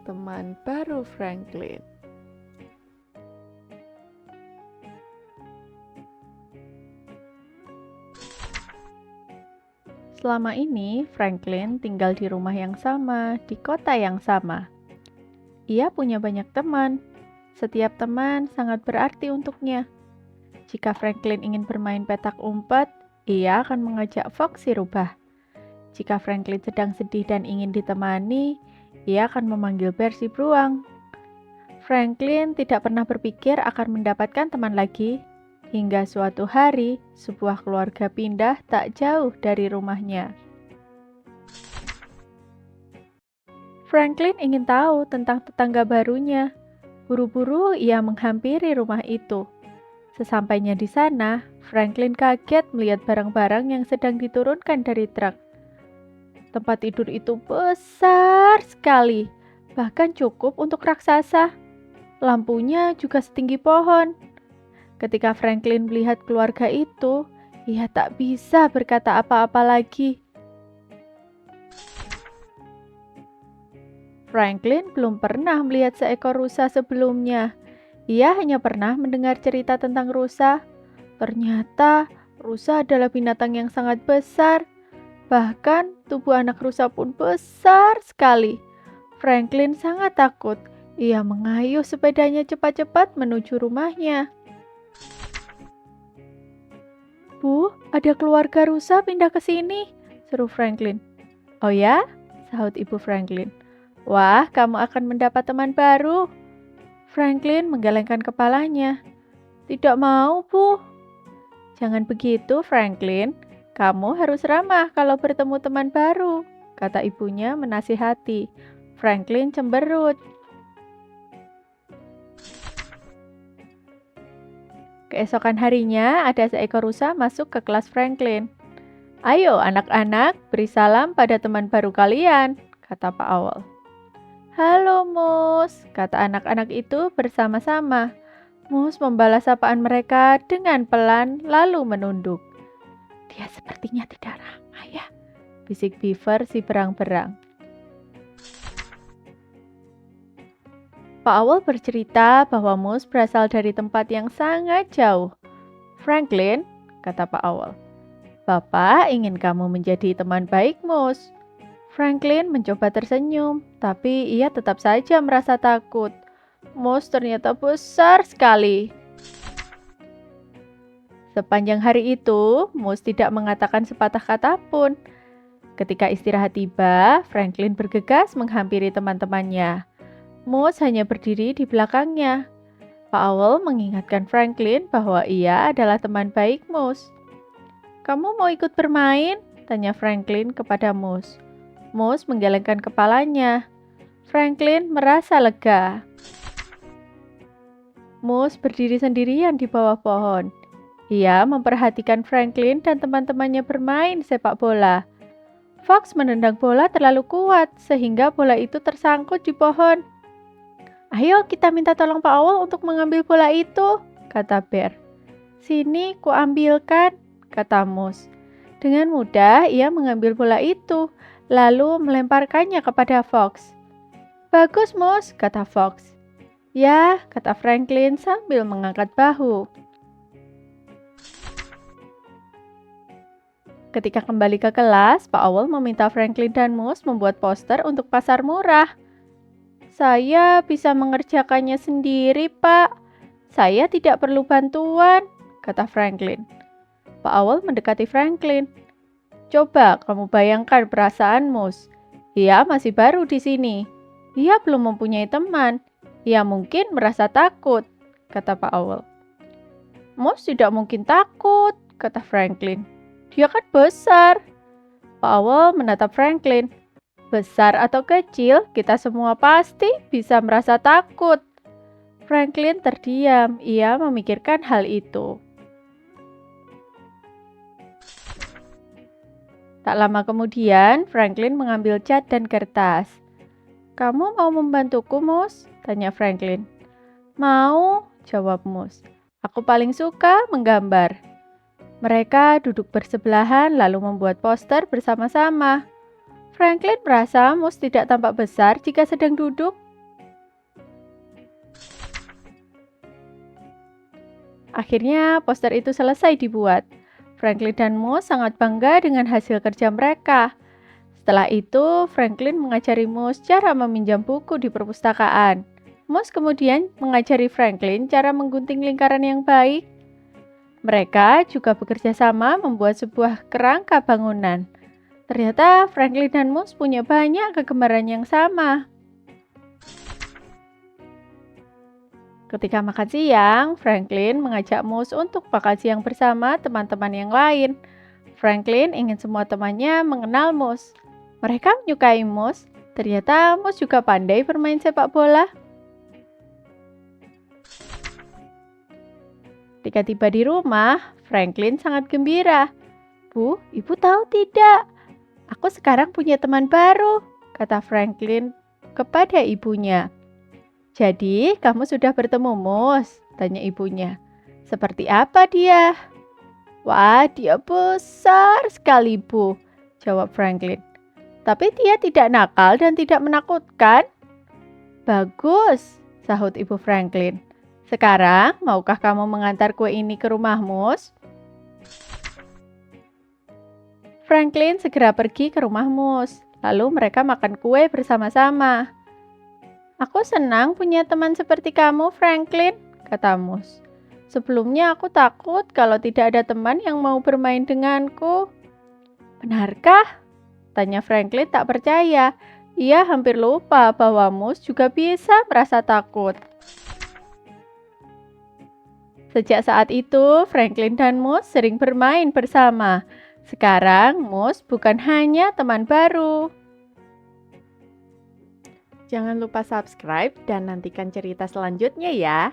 teman baru Franklin. Selama ini, Franklin tinggal di rumah yang sama, di kota yang sama. Ia punya banyak teman. Setiap teman sangat berarti untuknya. Jika Franklin ingin bermain petak umpet, ia akan mengajak Fox si rubah. Jika Franklin sedang sedih dan ingin ditemani, ia akan memanggil Bear si beruang. Franklin tidak pernah berpikir akan mendapatkan teman lagi, hingga suatu hari sebuah keluarga pindah tak jauh dari rumahnya. Franklin ingin tahu tentang tetangga barunya. Buru-buru ia menghampiri rumah itu. Sesampainya di sana, Franklin kaget melihat barang-barang yang sedang diturunkan dari truk. Tempat tidur itu besar sekali, bahkan cukup untuk raksasa. Lampunya juga setinggi pohon. Ketika Franklin melihat keluarga itu, ia tak bisa berkata apa-apa lagi. Franklin belum pernah melihat seekor rusa sebelumnya. Ia hanya pernah mendengar cerita tentang rusa. Ternyata rusa adalah binatang yang sangat besar. Bahkan tubuh anak rusa pun besar sekali. Franklin sangat takut. Ia mengayuh sepedanya cepat-cepat menuju rumahnya. "Bu, ada keluarga rusa pindah ke sini," seru Franklin. "Oh ya?" sahut ibu Franklin. "Wah, kamu akan mendapat teman baru." Franklin menggelengkan kepalanya. "Tidak mau, Bu." "Jangan begitu, Franklin. Kamu harus ramah kalau bertemu teman baru," kata ibunya menasihati. Franklin cemberut. Keesokan harinya, ada seekor rusa masuk ke kelas Franklin. "Ayo anak-anak, beri salam pada teman baru kalian," kata Pak Owl. "Halo, Mus," kata anak-anak itu bersama-sama. Mus membalas sapaan mereka dengan pelan lalu menunduk. "Dia sepertinya tidak ramah ya," bisik Beaver si berang-berang. Pak Owl bercerita bahwa Mus berasal dari tempat yang sangat jauh. "Franklin," kata Pak Owl, "Bapak ingin kamu menjadi teman baik Mus." Franklin mencoba tersenyum, tapi ia tetap saja merasa takut. Mus ternyata besar sekali. Sepanjang hari itu, Mus tidak mengatakan sepatah kata pun. Ketika istirahat tiba, Franklin bergegas menghampiri teman-temannya. Mus hanya berdiri di belakangnya. Pak Owl mengingatkan Franklin bahwa ia adalah teman baik Mus. "Kamu mau ikut bermain?" tanya Franklin kepada Mus. Mus menggelengkan kepalanya. Franklin merasa lega. Mus berdiri sendirian di bawah pohon. Ia memperhatikan Franklin dan teman-temannya bermain sepak bola. Fox menendang bola terlalu kuat sehingga bola itu tersangkut di pohon. "Ayo kita minta tolong Pak Owl untuk mengambil bola itu," kata Bear. "Sini, kuambilkan," kata Mus. Dengan mudah ia mengambil bola itu, lalu melemparkannya kepada Fox. "Bagus, Mus," kata Fox. "Ya," kata Franklin sambil mengangkat bahu. Ketika kembali ke kelas, Pak Owl meminta Franklin dan Mus membuat poster untuk pasar murah. "Saya bisa mengerjakannya sendiri, Pak. Saya tidak perlu bantuan," kata Franklin. Pak Owl mendekati Franklin. "Coba kamu bayangkan perasaan Mus. Ia masih baru di sini. Ia belum mempunyai teman. Ia mungkin merasa takut," kata Pak Owl. "Mus tidak mungkin takut," kata Franklin. "Dia kan besar." Pak Owl menatap Franklin. "Besar atau kecil, kita semua pasti bisa merasa takut." Franklin terdiam. Ia memikirkan hal itu. Tak lama kemudian, Franklin mengambil cat dan kertas. "Kamu mau membantuku, Mus?" tanya Franklin. "Mau," jawab Mus. "Aku paling suka menggambar." Mereka duduk bersebelahan lalu membuat poster bersama-sama. Franklin merasa Mus tidak tampak besar jika sedang duduk. Akhirnya poster itu selesai dibuat. Franklin dan Moose sangat bangga dengan hasil kerja mereka. Setelah itu, Franklin mengajari Moose cara meminjam buku di perpustakaan. Moose kemudian mengajari Franklin cara menggunting lingkaran yang baik. Mereka juga bekerja sama membuat sebuah kerangka bangunan. Ternyata Franklin dan Moose punya banyak kegemaran yang sama. Ketika makan siang, Franklin mengajak Moose untuk makan siang bersama teman-teman yang lain. Franklin ingin semua temannya mengenal Moose. Mereka menyukai Moose. Ternyata Moose juga pandai bermain sepak bola. Ketika tiba di rumah, Franklin sangat gembira. "Bu, ibu tahu tidak? Aku sekarang punya teman baru," kata Franklin kepada ibunya. "Jadi, kamu sudah bertemu Moose?" tanya ibunya. "Seperti apa dia?" "Wah, dia besar sekali, Bu," jawab Franklin. "Tapi dia tidak nakal dan tidak menakutkan." "Bagus," sahut ibu Franklin. "Sekarang, maukah kamu mengantar kue ini ke rumah Moose?" Franklin segera pergi ke rumah Moose. Lalu mereka makan kue bersama-sama. "Aku senang punya teman seperti kamu, Franklin," kata Moose. "Sebelumnya aku takut kalau tidak ada teman yang mau bermain denganku." "Benarkah?" tanya Franklin tak percaya. Ia hampir lupa bahwa Moose juga bisa merasa takut. Sejak saat itu, Franklin dan Moose sering bermain bersama. Sekarang, Moose bukan hanya teman baru. Jangan lupa subscribe dan nantikan cerita selanjutnya ya.